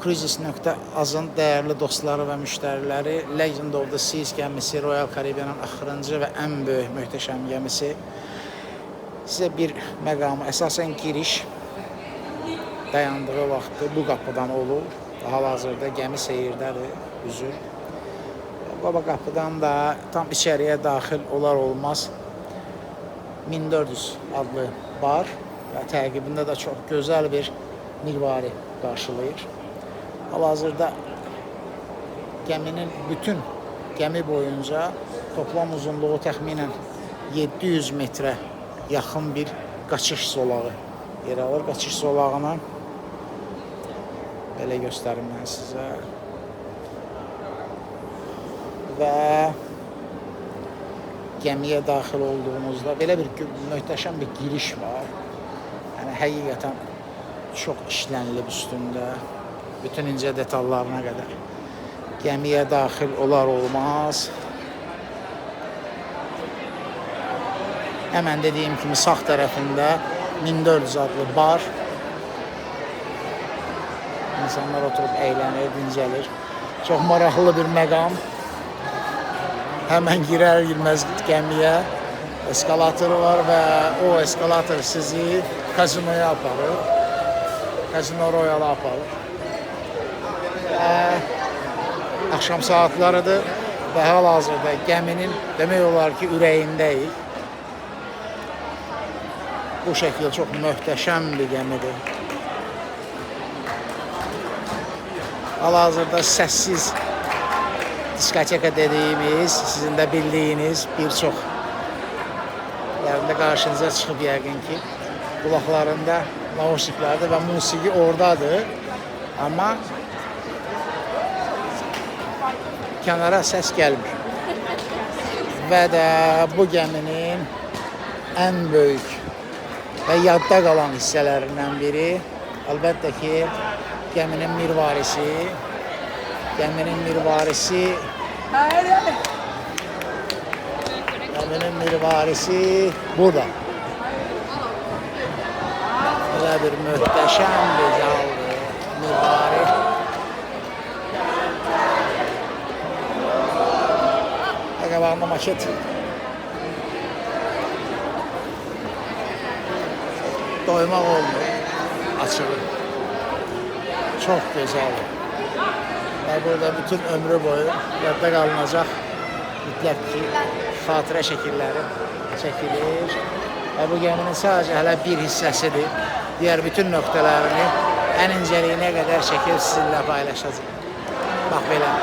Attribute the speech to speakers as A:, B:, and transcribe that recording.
A: Cruises.az-ın dəyərli dostları və müştəriləri, Legend of the Seas gəmisi Royal Caribbean'ın axırıncı və ən böyük möhtəşəm gəmisi. Sizə bir məqamı, əsasən giriş dayandığı vaxtı bu qapıdan olur. Hal-hazırda gəmi seyirdədir, üzür. Baba qapıdan da tam içəriyə daxil olar olmaz 1400 adlı bar və təqibində də çox gözəl bir mirvari qarşılayır. Hal-hazırda gəminin bütün gəmi boyunca toplam uzunluğu təxminən 700 metrə yaxın bir qaçış zolağı yer alır. Qaçış zolağını belə göstərim mən sizə. Və gəmiyə daxil olduğumuzda belə bir möhtəşəm bir giriş var. Yəni həqiqətən çox işlənilib üstündə, bütün incə detallarına qədər. Gəmiyə daxil olar olmaz. Həmən dediyim kimi sağ tərəfində 1400 adlı bar. İnsanlar oturub əylənir, dincəlir. Çox maraqlı bir məqam. Həmən girər-girməz gəmiyə eskalatoru var və o eskalator sizi kazinoya aparır. Kazino Royal'a aparır. Axşam saatlarıdır və hal-hazırda gəminin demək olar ki, ürəyindəyik. Bu şəkil çox möhtəşəm bir gəmidir. Hal-hazırda səssiz diskoteka dediyimiz, sizin də bildiyiniz bir çox yerində qarşınıza çıxıb yəqin ki, qulaqlarında naushniklərdir və musiqi oradadır. Amma kənara səs gəlmir. Və də bu gəminin ən böyük və yadda qalan hissələrindən biri əlbəttə ki, gəminin mirvarisi. Gəminin mirvarisi burada. Belə bir möhtəşəm bir mirvari. Qabağında maket. Doymaq olmuyor. Açığı. Çox gözəl. Və burada bütün ömrü boyu yadda qalınacaq mütləq ki, xatirə şəkilləri çəkilir. Və bu gəminin sadəcə hələ bir hissəsidir. Digər bütün nöqtələrini ən incəliyinə qədər çəkib sizinlə paylaşacaq. Bax belə.